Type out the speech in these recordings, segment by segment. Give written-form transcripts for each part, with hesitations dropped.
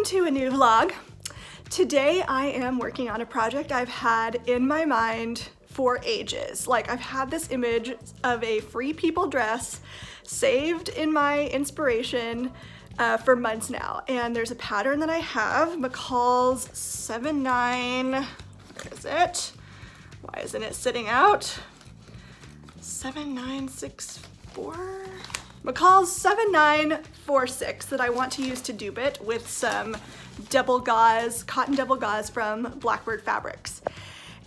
to a new vlog. Today I am working on a project I've had in my mind for ages. Like, I've had this image of a Free People dress saved in my inspiration for months now, and there's a pattern that I have, McCall's 79, where is it? Why isn't it sitting out? 7964? McCall's 7946 that I want to use to dupe it with some double gauze, cotton double gauze from Blackbird Fabrics.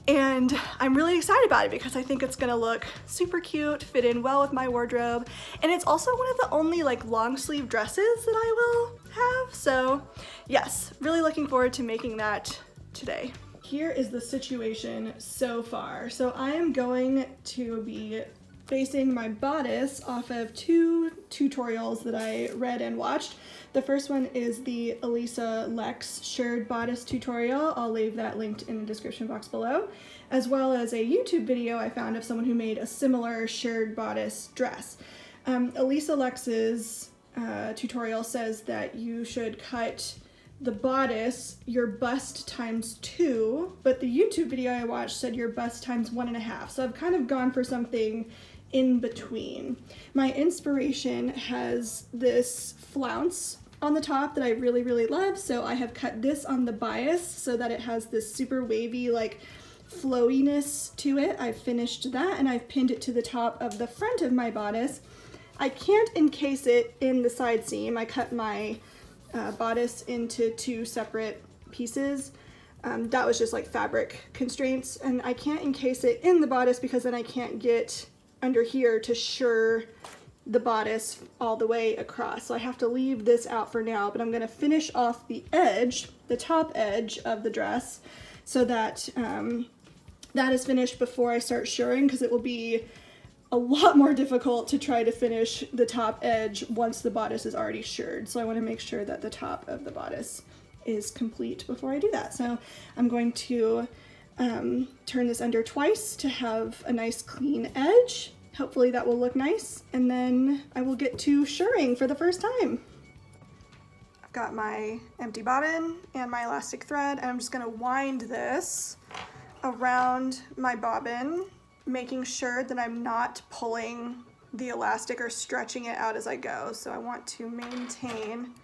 And I'm really excited about it because I think it's gonna look super cute, fit in well with my wardrobe. And it's also one of the only like long sleeve dresses that I will have. So yes, really looking forward to making that today. Here is the situation so far. So I am going to be basing my bodice off of two tutorials that I read and watched. The first one is the Elisa Lex shirred bodice tutorial. I'll leave that linked in the description box below, as well as a YouTube video I found of someone who made a similar shirred bodice dress. Elisa Lex's tutorial says that you should cut the bodice your bust times 2, but the YouTube video I watched said your bust times 1.5. So I've kind of gone for something in between. My inspiration has this flounce on the top that I really love, so I have cut this on the bias so that it has this super wavy like flowiness to it. I've finished that and I've pinned it to the top of the front of my bodice. I can't encase it in the side seam. I cut my bodice into 2 separate pieces. That was just like fabric constraints, and I can't encase it in the bodice because then I can't get under here to shirr the bodice all the way across. So I have to leave this out for now, but I'm gonna finish off the edge, the top edge of the dress, so that that is finished before I start shirring, because it will be a lot more difficult to try to finish the top edge once the bodice is already shirred. So I wanna make sure that the top of the bodice is complete before I do that. So I'm going to turn this under twice to have a nice clean edge. Hopefully that will look nice, and then I will get to shirring for the first time. I've got my empty bobbin and my elastic thread, and I'm just gonna wind this around my bobbin, making sure that I'm not pulling the elastic or stretching it out as I go. So I want to maintain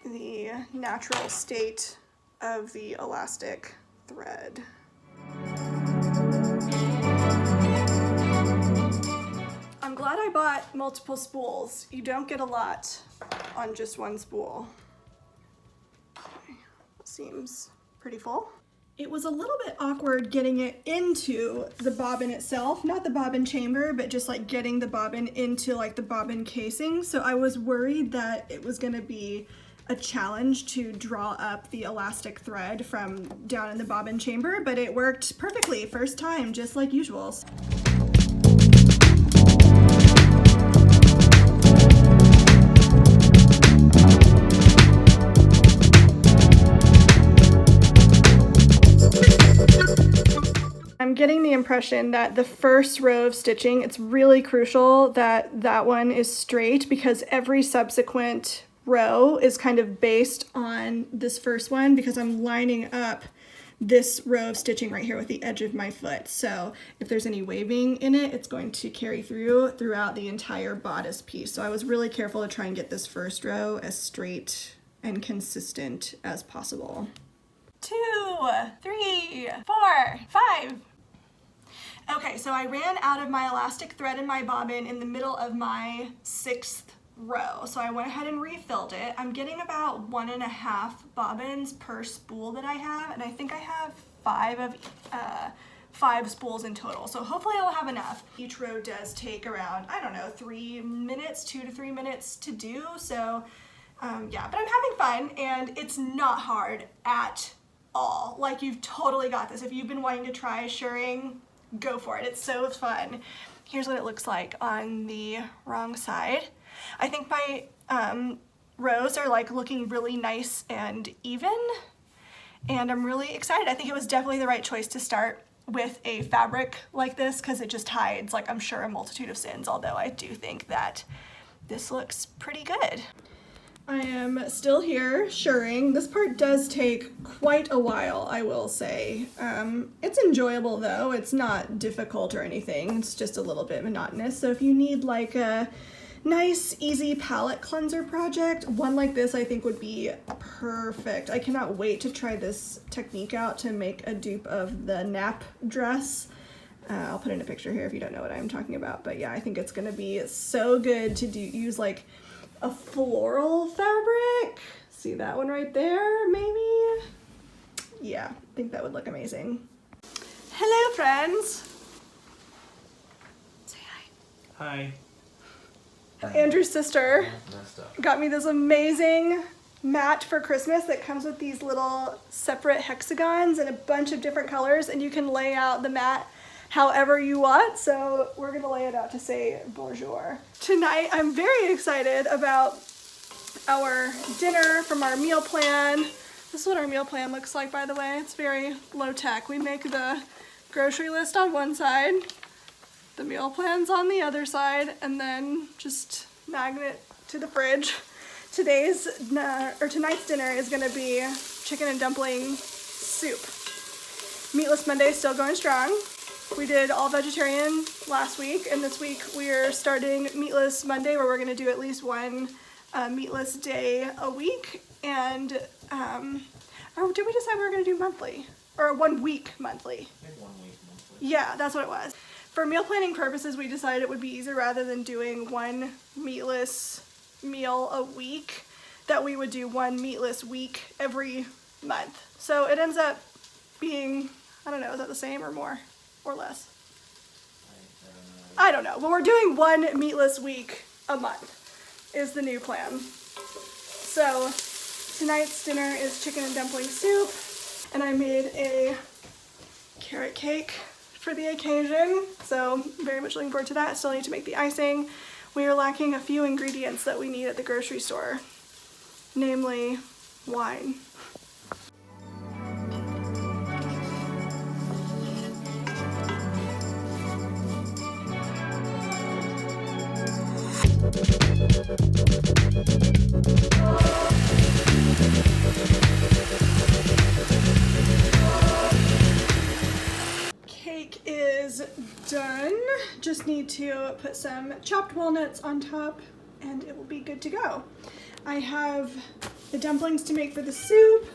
the natural state of the elastic thread. I'm glad I bought multiple spools. You don't get a lot on just one spool. Okay, seems pretty full. It was a little bit awkward getting it into the bobbin itself, not the bobbin chamber, but just like getting the bobbin into like the bobbin casing. So I was worried that it was gonna be a challenge to draw up the elastic thread from down in the bobbin chamber, but it worked perfectly first time, just like usual. I'm getting the impression that the first row of stitching, it's really crucial that that one is straight, because every subsequent row is kind of based on this first one, because I'm lining up this row of stitching right here with the edge of my foot. So if there's any waving in it, it's going to carry throughout the entire bodice piece. So I was really careful to try and get this first row as straight and consistent as possible. 2, 3, 4, 5. Okay, so I ran out of my elastic thread in my bobbin in the middle of my 6th row. So I went ahead and refilled it. I'm getting about 1.5 bobbins per spool that I have, and I think I have 5 spools in total. So hopefully I'll have enough. Each row does take around, I don't know, 3 minutes, 2 to 3 minutes to do. So yeah, but I'm having fun, and it's not hard at all. Like, you've totally got this. If you've been wanting to try shirring, go for it. It's so fun. Here's what it looks like on the wrong side. I think my rows are like looking really nice and even, and I'm really excited. I think it was definitely the right choice to start with a fabric like this, because it just hides, like, I'm sure, a multitude of sins, although I do think that this looks pretty good. I am still here shirring. This part does take quite a while, I will say. It's enjoyable though. It's not difficult or anything. It's just a little bit monotonous. So if you need like a nice, easy palette cleanser project, one like this I think would be perfect. I cannot wait to try this technique out to make a dupe of the nap dress. I'll put in a picture here if you don't know what I'm talking about. But yeah, I think it's gonna be so good to use like a floral fabric. See that one right there, maybe? Yeah, I think that would look amazing. Hello, friends. Say hi. Hi. Andrew's sister got me this amazing mat for Christmas that comes with these little separate hexagons in a bunch of different colors, and you can lay out the mat however you want. So we're gonna lay it out to say bonjour. Tonight, I'm very excited about our dinner from our meal plan. This is what our meal plan looks like, by the way. It's very low tech. We make the grocery list on one side, the meal plan's on the other side, and then just magnet to the fridge. Tonight's dinner is gonna be chicken and dumpling soup. Meatless Monday is still going strong. We did all vegetarian last week, and this week we're starting Meatless Monday, where we're gonna do at least one meatless day a week. And or did we decide we were gonna do monthly? Or 1 week monthly? I think 1 week monthly. Yeah, that's what it was. For meal planning purposes, we decided it would be easier, rather than doing one meatless meal a week, that we would do one meatless week every month. So it ends up being, I don't know, is that the same or more? Or less? I don't know. Well, we're doing one meatless week a month is the new plan. So tonight's dinner is chicken and dumpling soup, and I made a carrot cake for the occasion. So very much looking forward to that. Still need to make the icing. We are lacking a few ingredients that we need at the grocery store, namely wine. Cake is done. Just need to put some chopped walnuts on top and it will be good to go. I have the dumplings to make for the soup.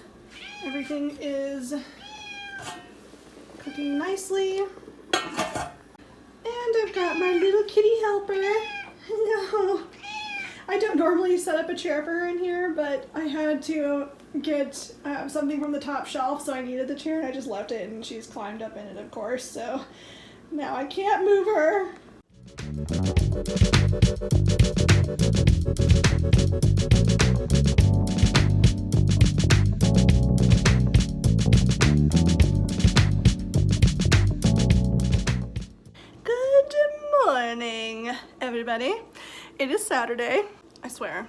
Everything is cooking nicely. And I've got my little kitty helper. No, I don't normally set up a chair for her in here, but I had to get something from the top shelf, so I needed the chair, and I just left it, and she's climbed up in it, of course, so now I can't move her. Good morning, everybody. It is Saturday. I swear,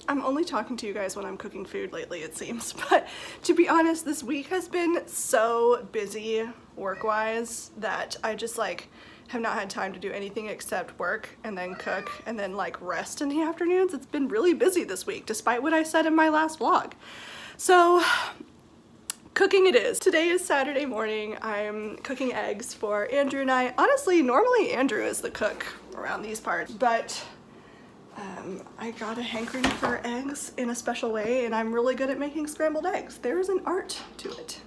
I'm only talking to you guys when I'm cooking food lately, it seems. But to be honest, this week has been so busy work-wise that I just have not had time to do anything except work and then cook and then rest in the afternoons. It's been really busy this week, despite what I said in my last vlog. So cooking it is. Today is Saturday morning. I'm cooking eggs for Andrew and I. Honestly, normally Andrew is the cook around these parts, but I got a hankering for eggs in a special way, and I'm really good at making scrambled eggs. There's an art to it.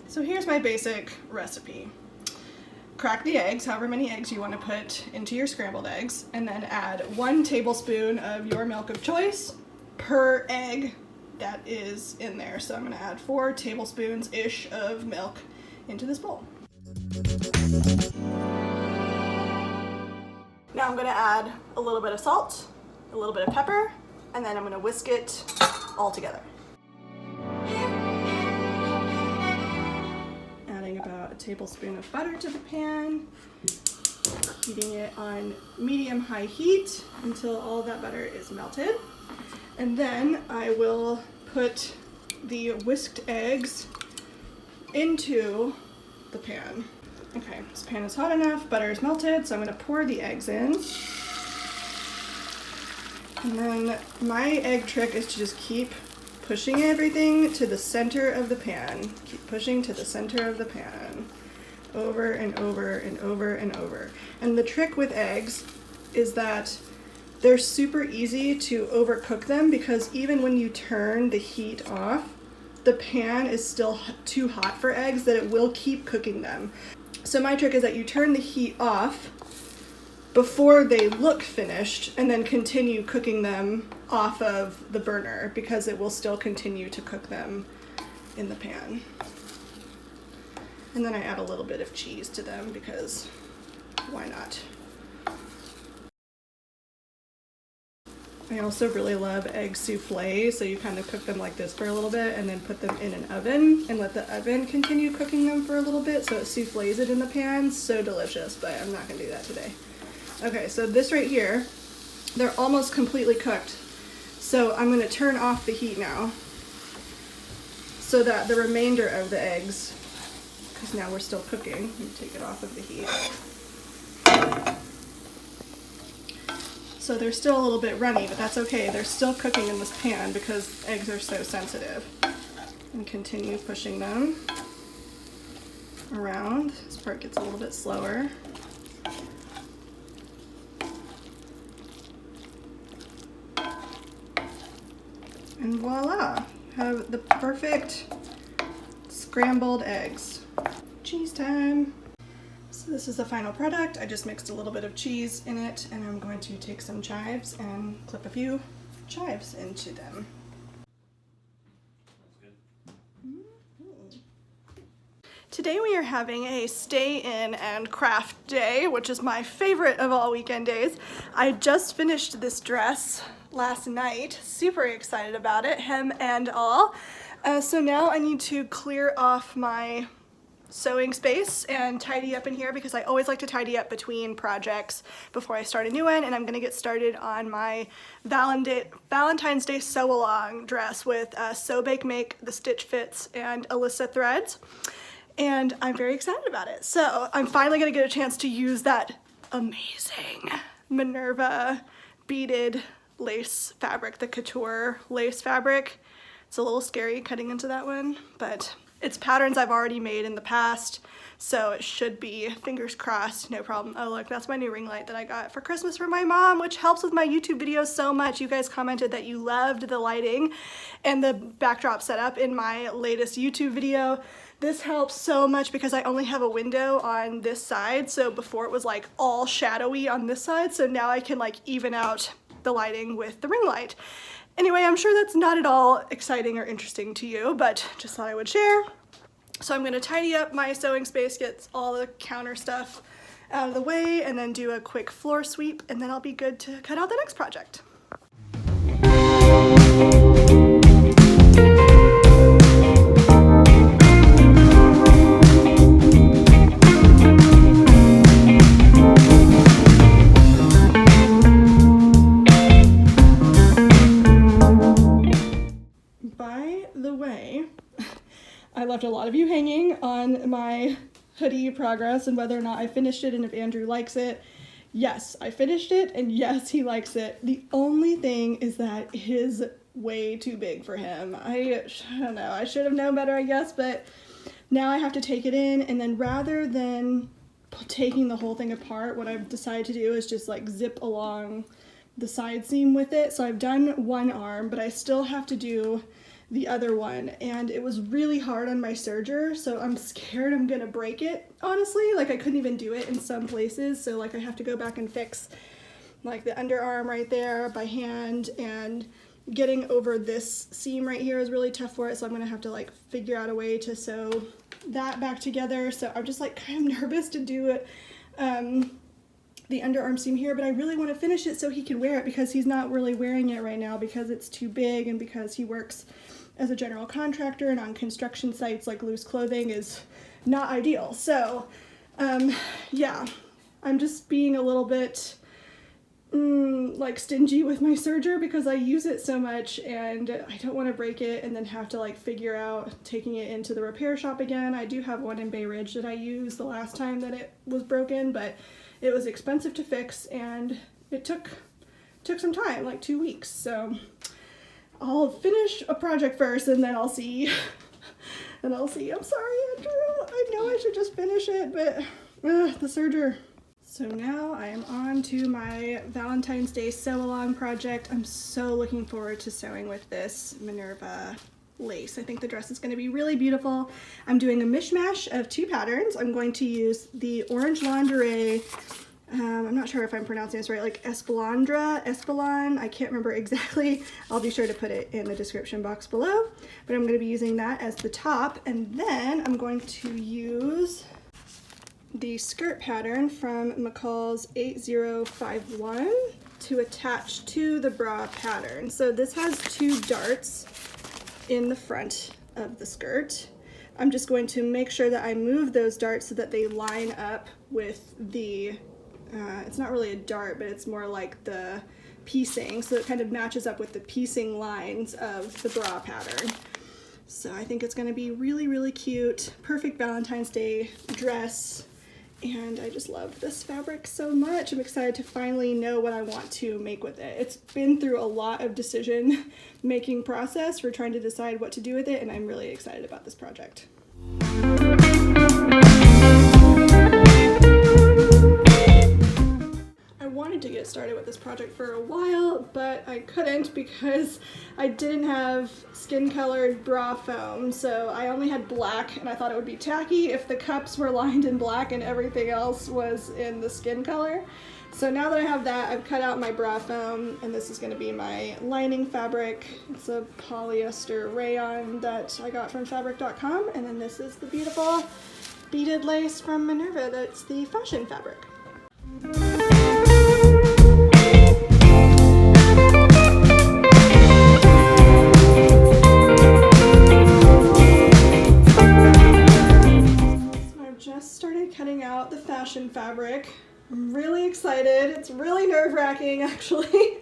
So here's my basic recipe. Crack the eggs, however many eggs you want to put into your scrambled eggs, and then add 1 tablespoon of your milk of choice per egg that is in there. So I'm going to add 4 tablespoons-ish of milk into this bowl. Now I'm going to add a little bit of salt, a little bit of pepper, and then I'm going to whisk it all together. Adding about a tablespoon of butter to the pan, heating it on medium-high heat until all that butter is melted. And then I will put the whisked eggs into the pan. Okay, this pan is hot enough, butter is melted, so I'm gonna pour the eggs in. And then my egg trick is to just keep pushing everything to the center of the pan. Keep pushing to the center of the pan. Over and over and over and over. And the trick with eggs is that they're super easy to overcook them because even when you turn the heat off, the pan is still too hot for eggs that it will keep cooking them. So my trick is that you turn the heat off before they look finished and then continue cooking them off of the burner because it will still continue to cook them in the pan. And then I add a little bit of cheese to them because why not? I also really love egg souffle, so you kind of cook them like this for a little bit and then put them in an oven and let the oven continue cooking them for a little bit so it souffles it in the pan. So delicious, but I'm not gonna do that today. Okay, so this right here, they're almost completely cooked. So I'm gonna turn off the heat now so that the remainder of the eggs, because now we're still cooking, let me take it off of the heat. So they're still a little bit runny, but that's okay. They're still cooking in this pan because eggs are so sensitive. And continue pushing them around. This part gets a little bit slower. And voila, have the perfect scrambled eggs. Cheese time. So this is the final product. I just mixed a little bit of cheese in it and I'm going to take some chives and clip a few chives into them. Today we are having a stay in and craft day, which is my favorite of all weekend days. I just finished this dress last night, super excited about it, hem and all. So now I need to clear off my sewing space and tidy up in here because I always like to tidy up between projects before I start a new one, and I'm gonna get started on my Valentine's Day sew along dress with Sew Bake Make, the Stitch Fits, and Alyssa threads. And I'm very excited about it. So I'm finally gonna get a chance to use that amazing Minerva beaded lace fabric, the couture lace fabric. It's a little scary cutting into that one, but it's patterns I've already made in the past, so it should be, fingers crossed, no problem. Oh look, that's my new ring light that I got for Christmas from my mom, which helps with my YouTube videos so much. You guys commented that you loved the lighting and the backdrop setup in my latest YouTube video. This helps so much because I only have a window on this side, so before it was like all shadowy on this side, so now I can like even out the lighting with the ring light. Anyway, I'm sure that's not at all exciting or interesting to you, but just thought I would share. So I'm gonna tidy up my sewing space, get all the counter stuff out of the way, and then do a quick floor sweep, and then I'll be good to cut out the next project. I left a lot of you hanging on my hoodie progress and whether or not I finished it and if Andrew likes it. Yes, I finished it and yes, he likes it. The only thing is that it is way too big for him. I don't know, I should have known better, I guess, but now I have to take it in, and then rather than taking the whole thing apart, what I've decided to do is just like zip along the side seam with it. So I've done one arm, but I still have to do the other one, and it was really hard on my serger, so I'm scared I'm gonna break it, honestly. Like I couldn't even do it in some places, so like I have to go back and fix like the underarm right there by hand, and getting over this seam right here is really tough for it, so I'm gonna have to like figure out a way to sew that back together. So I'm just like kind of nervous to do it, the underarm seam here, but I really want to finish it so he can wear it because he's not really wearing it right now because it's too big, and because he works as a general contractor and on construction sites, like loose clothing is not ideal. So yeah, I'm just being a little bit like stingy with my serger because I use it so much and I don't want to break it and then have to like figure out taking it into the repair shop again. I do have one in Bay Ridge that I used the last time that it was broken, but it was expensive to fix and it took some time, like 2 weeks. So I'll finish a project first and then I'll see. And I'll see. I'm sorry, Andrew. I know I should just finish it, but the serger. So now I am on to my Valentine's Day sew-along project. I'm so looking forward to sewing with this Minerva lace. I think the dress is going to be really beautiful. I'm doing a mishmash of 2 patterns. I'm going to use the Orange Lingerie, I'm not sure if I'm pronouncing this right, like Espelon, I can't remember exactly. I'll be sure to put it in the description box below, but I'm going to be using that as the top, and then I'm going to use the skirt pattern from McCall's 8051 to attach to the bra pattern. So this has 2 darts in the front of the skirt. I'm just going to make sure that I move those darts so that they line up with the, it's not really a dart, but it's more like the piecing, so it kind of matches up with the piecing lines of the bra pattern. So I think it's going to be really, really cute. Perfect Valentine's Day dress. And I just love this fabric so much. I'm excited to finally know what I want to make with it. It's been through a lot of decision making process for trying to decide what to do with it, and I'm really excited about this project. I wanted to get started with this project for a while, but I couldn't because I didn't have skin colored bra foam, so I only had black, and I thought it would be tacky if the cups were lined in black and everything else was in the skin color. So now that I have that, I've cut out my bra foam, and this is going to be my lining fabric. It's a polyester rayon that I got from fabric.com, and then this is the beautiful beaded lace from Minerva that's the fashion fabric. Started cutting out the fashion fabric. I'm really excited. It's really nerve-wracking actually,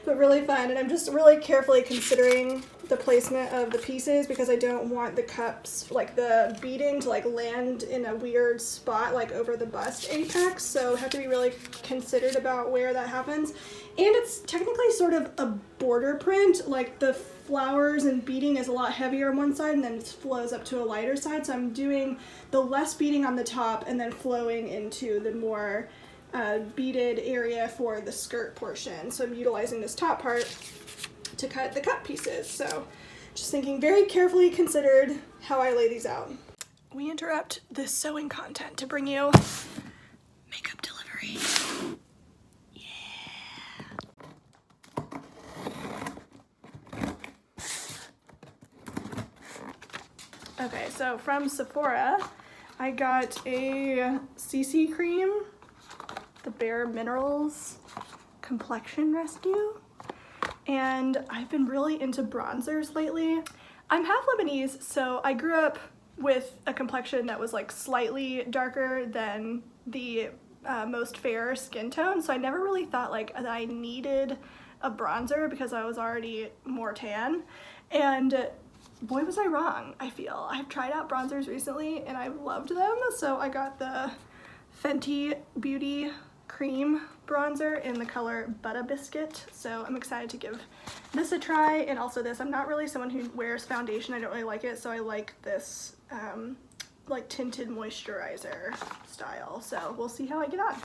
but really fun. And I'm just really carefully considering the placement of the pieces because I don't want the cups, like the beading, to like land in a weird spot like over the bust apex. So I have to be really considered about where that happens. And it's technically sort of a border print, like the flowers and beading is a lot heavier on one side and then it flows up to a lighter side. So I'm doing the less beading on the top and then flowing into the more beaded area for the skirt portion. So I'm utilizing this top part to cut the cut pieces. So just thinking very carefully considered how I lay these out. We interrupt this sewing content to bring you makeup delivery. Okay, so from Sephora, I got a CC cream, the Bare Minerals Complexion Rescue, and I've been really into bronzers lately. I'm half Lebanese, so I grew up with a complexion that was like slightly darker than the most fair skin tone, so I never really thought like that I needed a bronzer because I was already more tan, and boy was I wrong, I feel. I've tried out bronzers recently and I've loved them, so I got the Fenty Beauty Cream bronzer in the color Butter Biscuit, so I'm excited to give this a try. And also this, I'm not really someone who wears foundation, I don't really like it, so I like this like tinted moisturizer style, so we'll see how I get on.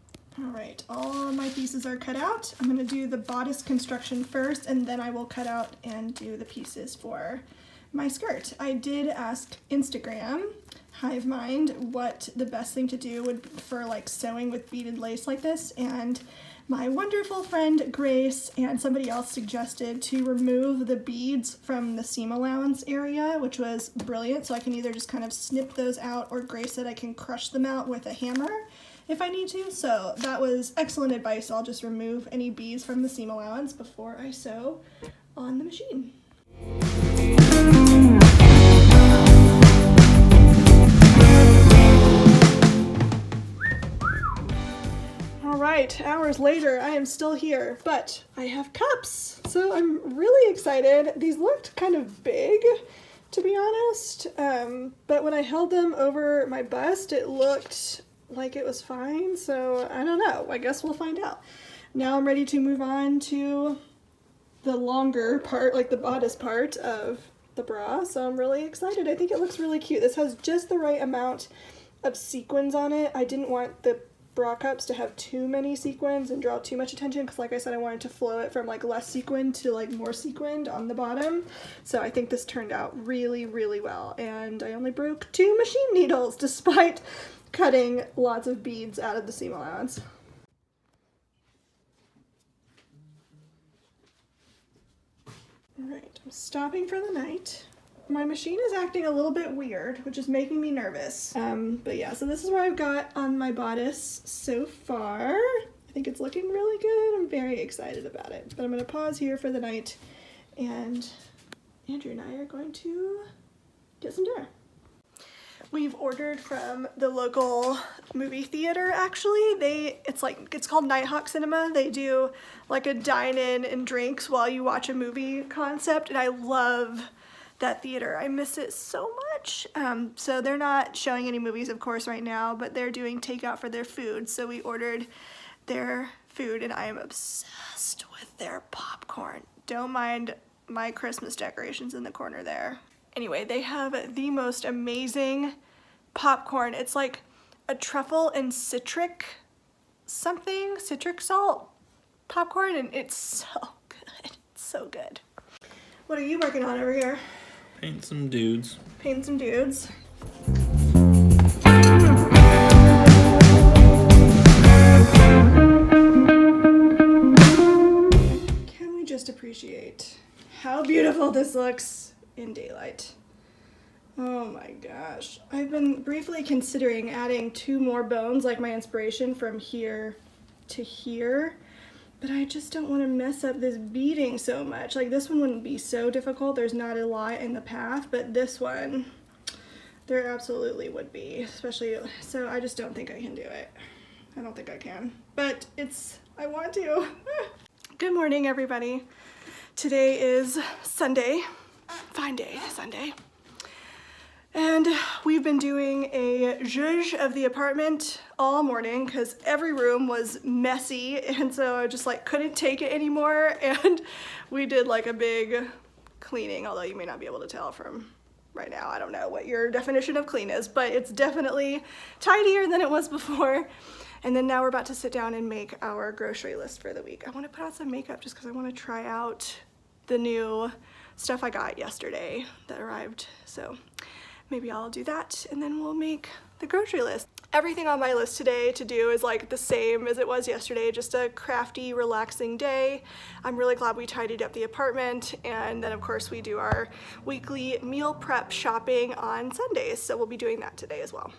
Alright, all my pieces are cut out. I'm going to do the bodice construction first, and then I will cut out and do the pieces for my skirt. I did ask Instagram, Hive Mind, what the best thing to do would be for like sewing with beaded lace like this, and my wonderful friend Grace and somebody else suggested to remove the beads from the seam allowance area, which was brilliant. So I can either just kind of snip those out, or Grace said I can crush them out with a hammer if I need to. So that was excellent advice. I'll just remove any beads from the seam allowance before I sew on the machine. right, hours later, I am still here, but I have cups, so I'm really excited. These looked kind of big, to be honest, but when I held them over my bust, it looked like it was fine, so I don't know. I guess we'll find out. Now I'm ready to move on to the longer part, like the bodice part of the bra, so I'm really excited. I think it looks really cute. This has just the right amount of sequins on it. I didn't want the bra cups to have too many sequins and draw too much attention because, like I said, I wanted to flow it from like less sequined to like more sequined on the bottom. So I think this turned out really, really well, and I only broke 2 machine needles despite cutting lots of beads out of the seam allowance. Alright, I'm stopping for the night. My machine is acting a little bit weird, which is making me nervous. But yeah, so this is what I've got on my bodice so far. I think it's looking really good. I'm very excited about it. But I'm going to pause here for the night, and Andrew and I are going to get some dinner. We've ordered from the local movie theater, actually. It's called Nighthawk Cinema. They do like a dine-in and drinks while you watch a movie concept, and I love that theater. I miss it so much. So they're not showing any movies, of course, right now, but they're doing takeout for their food. So we ordered their food, and I am obsessed with their popcorn. Don't mind my Christmas decorations in the corner there. Anyway, they have the most amazing popcorn. It's like a truffle and citric salt popcorn, and it's so good. It's so good. What are you working on over here? Paint some dudes. Paint some dudes. Can we just appreciate how beautiful this looks in daylight? Oh my gosh. I've been briefly considering adding 2 more bones, like my inspiration from here to here, but I just don't want to mess up this beading so much. Like, this one wouldn't be so difficult. There's not a lot in the path, but this one, there absolutely would be, especially, so I just don't think I can do it. I don't think I can, but I want to. Good morning, everybody. Today is Sunday, fine day, Sunday. And we've been doing a zhuzh of the apartment all morning because every room was messy, and so I just like couldn't take it anymore, and we did like a big cleaning, although you may not be able to tell from right now. I don't know what your definition of clean is, but it's definitely tidier than it was before. And then now we're about to sit down and make our grocery list for the week. I want to put on some makeup just because I want to try out the new stuff I got yesterday that arrived, so maybe I'll do that, and then we'll make the grocery list. Everything on my list today to do is like the same as it was yesterday, just a crafty, relaxing day. I'm really glad we tidied up the apartment, and then of course we do our weekly meal prep shopping on Sundays, so we'll be doing that today as well.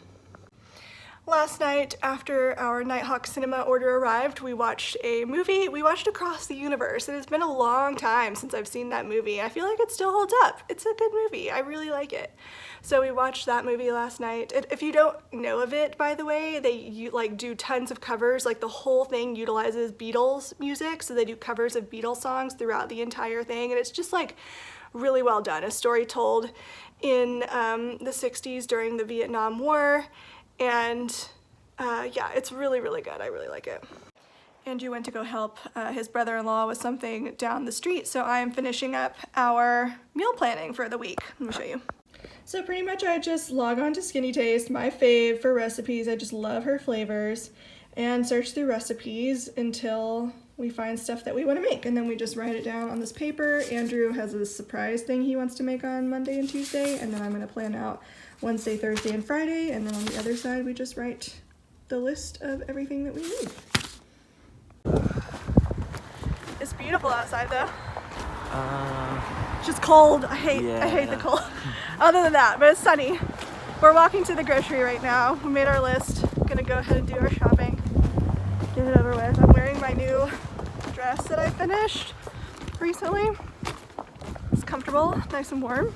Last night, after our Nighthawk Cinema order arrived, we watched a movie. We watched Across the Universe, and it's been a long time since I've seen that movie. I feel like it still holds up. It's a good movie. I really like it. So we watched that movie last night. If you don't know of it, by the way, they like do tons of covers. Like the whole thing utilizes Beatles music, so they do covers of Beatles songs throughout the entire thing, and it's just like really well done. A story told in the 60s during the Vietnam War. And yeah, it's really, really good. I really like it. Andrew went to go help his brother-in-law with something down the street, so I am finishing up our meal planning for the week. Let me show you. So pretty much I just log on to Skinny Taste, my fave for recipes. I just love her flavors, and search through recipes until we find stuff that we want to make, and then we just write it down on this paper. Andrew has a surprise thing he wants to make on Monday and Tuesday, and then I'm going to plan out Wednesday, Thursday, and Friday, and then on the other side we just write the list of everything that we need. It's beautiful outside though. It's just cold. I hate the cold. Other than that, but it's sunny. We're walking to the grocery right now. We made our list. Gonna go ahead and do our shopping. Get it over with. I'm wearing my new dress that I finished recently. It's comfortable, nice and warm.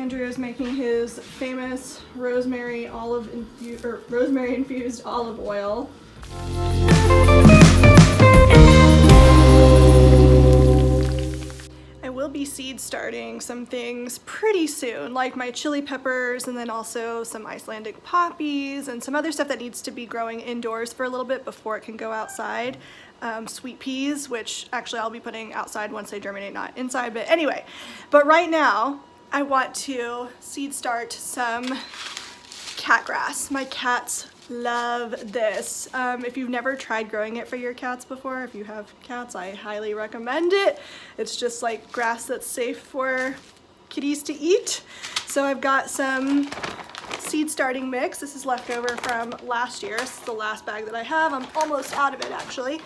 Andrew is making his famous rosemary infused olive oil. I will be seed starting some things pretty soon, like my chili peppers and then also some Icelandic poppies and some other stuff that needs to be growing indoors for a little bit before it can go outside. Sweet peas, which actually I'll be putting outside once they germinate, not inside, but anyway. But right now, I want to seed start some cat grass. My cats love this. If you've never tried growing it for your cats before, if you have cats, I highly recommend it. It's just like grass that's safe for kitties to eat. So I've got some seed starting mix. This is leftover from last year. This is the last bag that I have. I'm almost out of it actually.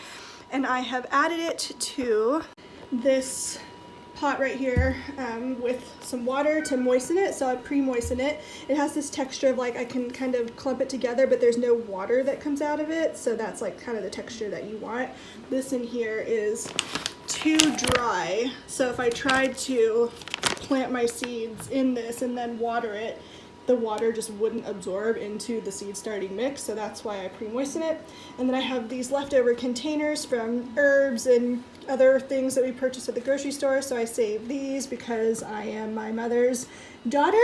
And I have added it to this pot right here with some water to moisten it. So I pre-moisten it. It has this texture of like I can kind of clump it together, but there's no water that comes out of it. So that's like kind of the texture that you want. This in here is too dry. So if I tried to plant my seeds in this and then water it, the water just wouldn't absorb into the seed starting mix, so that's why I pre-moisten it. And then I have these leftover containers from herbs and other things that we purchased at the grocery store, so I saved these because I am my mother's daughter.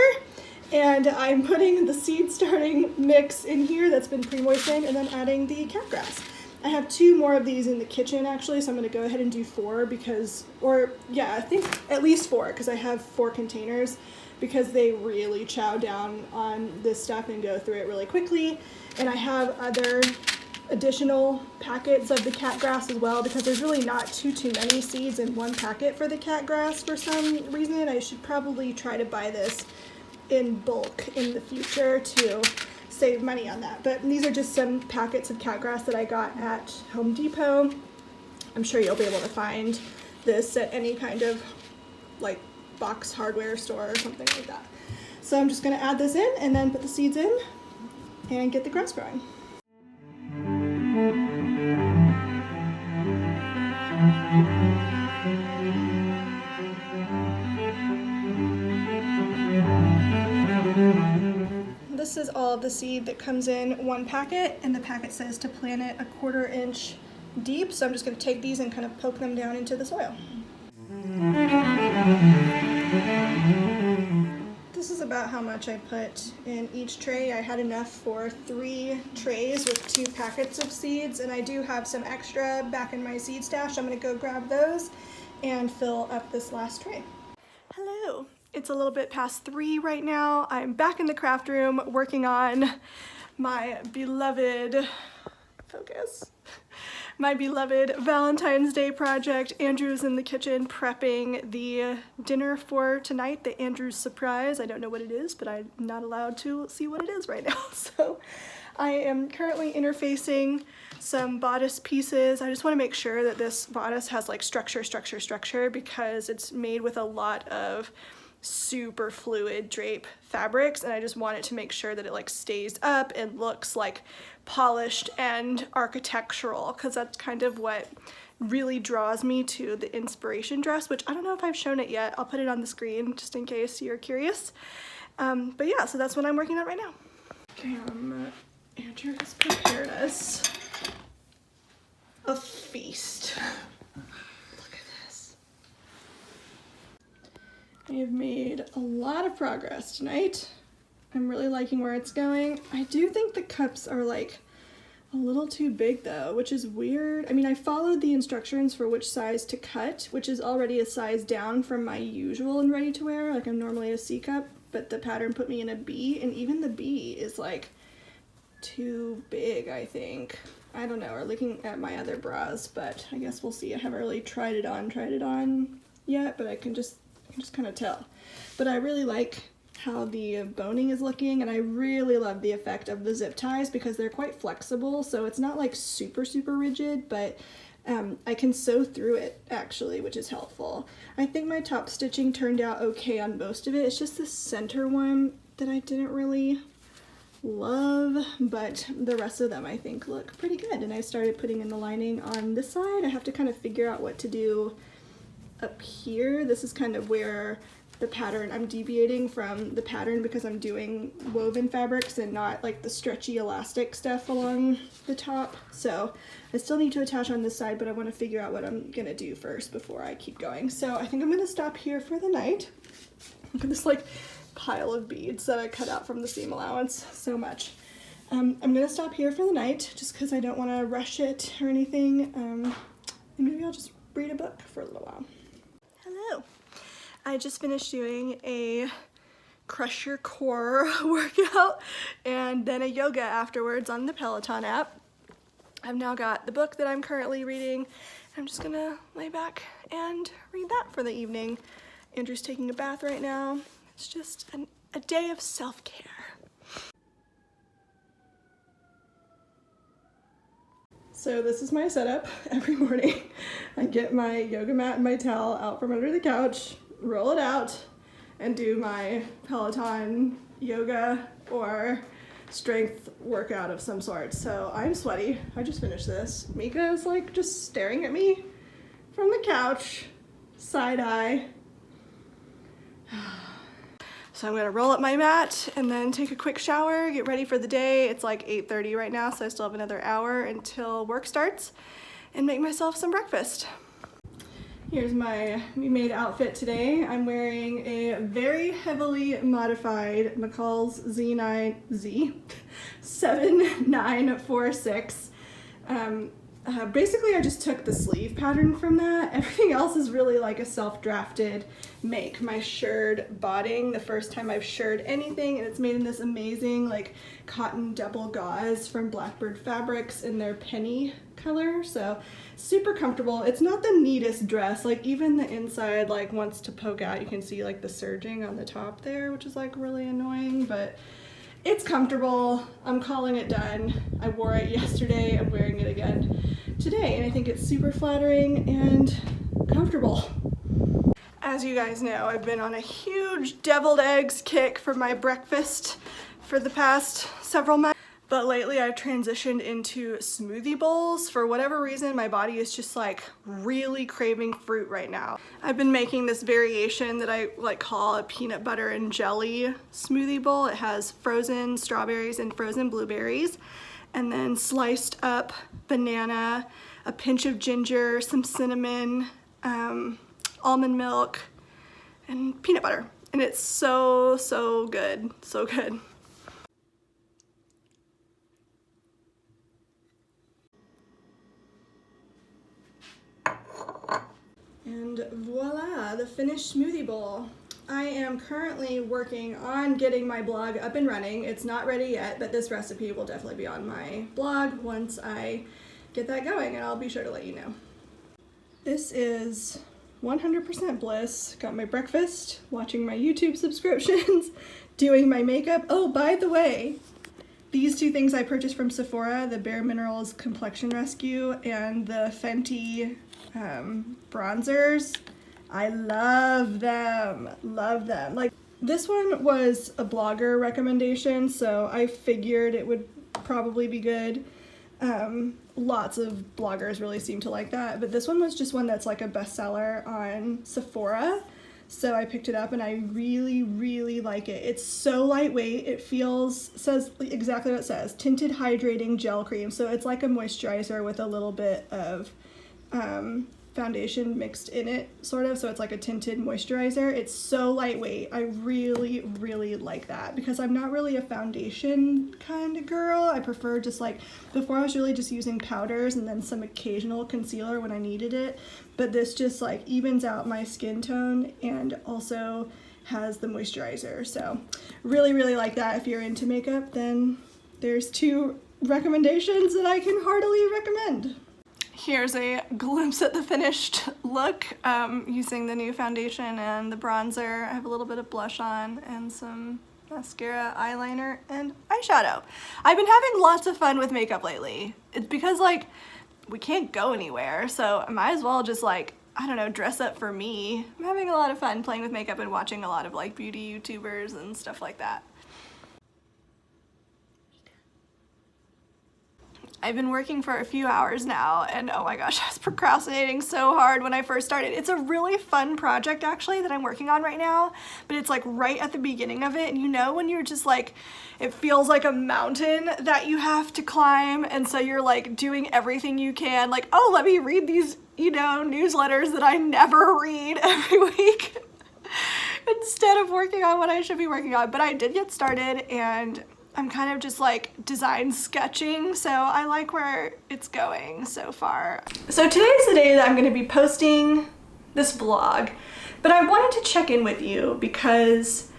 And I'm putting the seed starting mix in here that's been pre-moistened and then adding the cat grass. I have 2 more of these in the kitchen actually, so I'm gonna go ahead and do 4 because, I think at least 4 because I have 4 containers, because they really chow down on this stuff and go through it really quickly. And I have other additional packets of the cat grass as well, because there's really not too many seeds in one packet for the cat grass for some reason. I should probably try to buy this in bulk in the future to save money on that. But these are just some packets of cat grass that I got at Home Depot. I'm sure you'll be able to find this at any kind of like box hardware store or something like that. So I'm just going to add this in and then put the seeds in and get the grass growing. This is all of the seed that comes in one packet, and the packet says to plant it 1/4 inch deep, so I'm just going to take these and kind of poke them down into the soil. This is about how much I put in each tray. I had enough for 3 trays with 2 packets of seeds, and I do have some extra back in my seed stash. I'm going to go grab those and fill up this last tray. Hello. It's a little bit past 3 right now. I'm back in the craft room working on my beloved, my beloved Valentine's Day project. Andrew's in the kitchen prepping the dinner for tonight, the Andrew's surprise. I don't know what it is, but I'm not allowed to see what it is right now. So I am currently interfacing some bodice pieces. I just want to make sure that this bodice has like structure, because it's made with a lot of super fluid drape fabrics, and I just want it to make sure that it like stays up and looks like polished and architectural, because that's kind of what really draws me to the inspiration dress, which I don't know if I've shown it yet. I'll put it on the screen just in case you're curious. But yeah, so that's what I'm working on right now. Okay, Andrew has prepared us a feast. I have made a lot of progress tonight. I'm really liking where it's going. I do think the cups are like a little too big though, which is weird. I mean, I followed the instructions for which size to cut, which is already a size down from my usual and ready to wear. Like I'm normally a C cup, but the pattern put me in a B, and even the B is like too big, I think. I don't know, or looking at my other bras, but I guess we'll see. I haven't really tried it on yet, but I can just kind of tell. But I really like how the boning is looking, and I really love the effect of the zip ties because they're quite flexible, so it's not like super rigid, but I can sew through it actually, which is helpful. I think my top stitching turned out okay on most of it. It's just the center one that I didn't really love, but the rest of them I think look pretty good. And I started putting in the lining on this side. I have to kind of figure out what to do up here. This is kind of where the pattern. I'm deviating from the pattern because I'm doing woven fabrics and not like the stretchy elastic stuff along the top. So I still need to attach on this side, but I want to figure out what I'm gonna do first before I keep going. So I think I'm gonna stop here for the night. Look at this like pile of beads that I cut out from the seam allowance, so much. I'm gonna stop here for the night just because I don't want to rush it or anything. And maybe I'll just read a book for a little while. Hello. I just finished doing a Crush Your Core workout and then a yoga afterwards on the Peloton app. I've now got the book that I'm currently reading. I'm just gonna lay back and read that for the evening. Andrew's taking a bath right now. It's just a day of self-care. So this is my setup every morning. I get my yoga mat and my towel out from under the couch, roll it out, and do my Peloton yoga or strength workout of some sort. So I'm sweaty. I just finished this. Mika is like just staring at me from the couch, side eye. So I'm gonna roll up my mat and then take a quick shower, get ready for the day. It's like 8:30 right now, so I still have another hour until work starts, and make myself some breakfast. Here's my made outfit today. I'm wearing a very heavily modified McCall's Z7946. Basically I just took the sleeve pattern from that. Everything else is really like a self-drafted make. My shirred bodding, the first time I've shirred anything, and it's made in this amazing like cotton double gauze from Blackbird Fabrics in their penny color. So super comfortable. It's not the neatest dress, like even the inside like wants to poke out. You can see like the serging on the top there, which is like really annoying, but it's comfortable. I'm calling it done. I wore it yesterday. I'm wearing it again today, and I think it's super flattering and comfortable. As you guys know, I've been on a huge deviled eggs kick for my breakfast for the past several months. But lately I've transitioned into smoothie bowls. For whatever reason, my body is just like really craving fruit right now. I've been making this variation that I like call a peanut butter and jelly smoothie bowl. It has frozen strawberries and frozen blueberries, and then sliced up banana, a pinch of ginger, some cinnamon, almond milk, and peanut butter. And it's so, so good, so good. And voila, the finished smoothie bowl. I am currently working on getting my blog up and running. It's not ready yet, but this recipe will definitely be on my blog once I get that going, and I'll be sure to let you know. This is 100% bliss. Got my breakfast, watching my YouTube subscriptions, doing my makeup. Oh, by the way, these two things I purchased from Sephora, the Bare Minerals Complexion Rescue and the Fenty bronzers. I love them, love them. Like, this one was a blogger recommendation, so I figured it would probably be good. Lots of bloggers really seem to like that, but this one was just one that's like a bestseller on Sephora, so I picked it up and I really, really like it. It's so lightweight. It says exactly what it says, tinted hydrating gel cream. So it's like a moisturizer with a little bit of foundation mixed in it, sort of, so it's like a tinted moisturizer. It's so lightweight. I really, really like that because I'm not really a foundation kind of girl. I prefer just like, before I was really just using powders and then some occasional concealer when I needed it, but this just like evens out my skin tone and also has the moisturizer. So really, really like that. If you're into makeup, then there's two recommendations that I can heartily recommend. Here's a glimpse at the finished look using the new foundation and the bronzer. I have a little bit of blush on and some mascara, eyeliner, and eyeshadow. I've been having lots of fun with makeup lately. It's because like we can't go anywhere, so I might as well just like, I don't know, dress up for me. I'm having a lot of fun playing with makeup and watching a lot of like beauty YouTubers and stuff like that. I've been working for a few hours now, and oh my gosh, I was procrastinating so hard when I first started. It's a really fun project actually that I'm working on right now, but it's like right at the beginning of it, and you know when you're just like, it feels like a mountain that you have to climb, and so you're like doing everything you can, like, oh, let me read these, you know, newsletters that I never read every week instead of working on what I should be working on. But I did get started, and I'm kind of just like design sketching, so I like where it's going so far. So today's the day that I'm going to be posting this vlog, but I wanted to check in with you because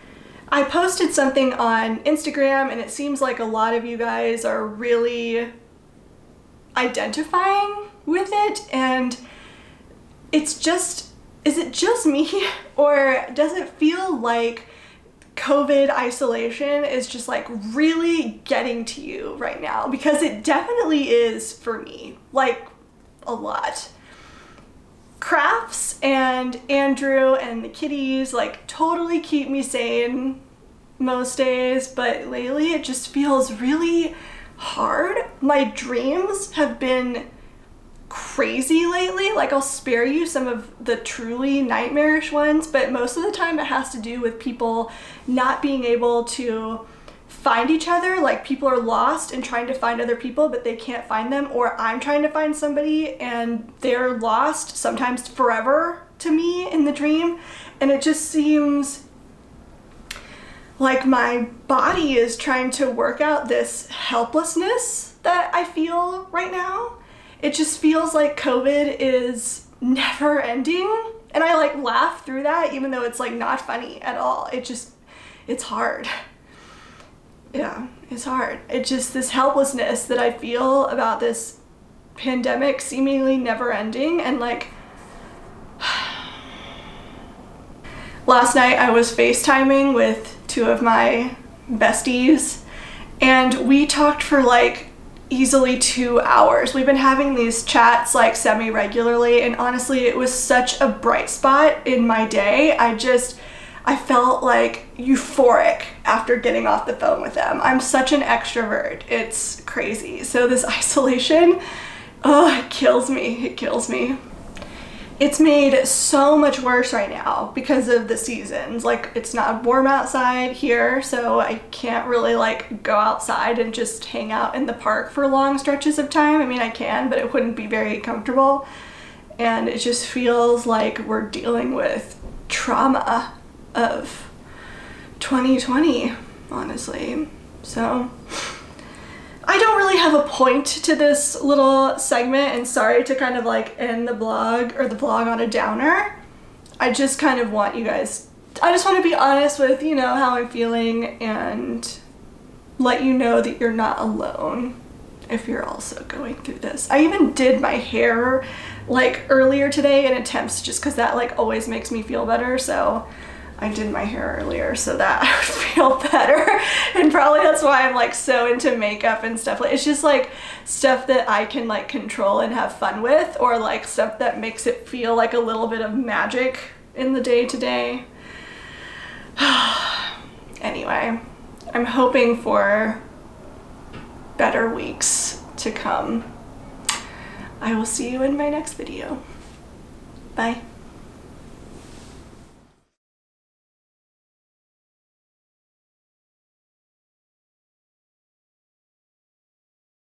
I posted something on Instagram and it seems like a lot of you guys are really identifying with it, and it's just, is it just me, or does it feel like COVID isolation is just like really getting to you right now? Because it definitely is for me, like a lot. Crafts and Andrew and the kitties like totally keep me sane most days, but lately it just feels really hard. My dreams have been crazy lately. Like, I'll spare you some of the truly nightmarish ones, but most of the time it has to do with people not being able to find each other. Like, people are lost and trying to find other people, but they can't find them, or I'm trying to find somebody and they're lost, sometimes forever to me in the dream. And it just seems like my body is trying to work out this helplessness that I feel right now. It just feels like COVID is never ending, and I like laugh through that even though it's like not funny at all. It's hard. Yeah, it's hard. It's just this helplessness that I feel about this pandemic seemingly never ending. And like last night I was FaceTiming with two of my besties, and we talked for like easily 2 hours. We've been having these chats like semi-regularly, and honestly it was such a bright spot in my day. I felt like euphoric after getting off the phone with them. I'm such an extrovert, it's crazy. So this isolation, oh, it kills me, it kills me. It's made so much worse right now because of the seasons. Like, it's not warm outside here, so I can't really like go outside and just hang out in the park for long stretches of time. I mean, I can, but it wouldn't be very comfortable. And it just feels like we're dealing with trauma of 2020, honestly. So I don't really have a point to this little segment, and sorry to kind of like end the blog or the vlog on a downer. I just kind of want you guys, I just want to be honest with, you know, how I'm feeling and let you know that you're not alone if you're also going through this. I even did my hair like earlier today in attempts, just because that like always makes me feel better. So I did my hair earlier so that I would feel better, and probably that's why I'm like so into makeup and stuff. Like, it's just like stuff that I can like control and have fun with, or like stuff that makes it feel like a little bit of magic in the day-to-day. Anyway, I'm hoping for better weeks to come. I will see you in my next video. Bye.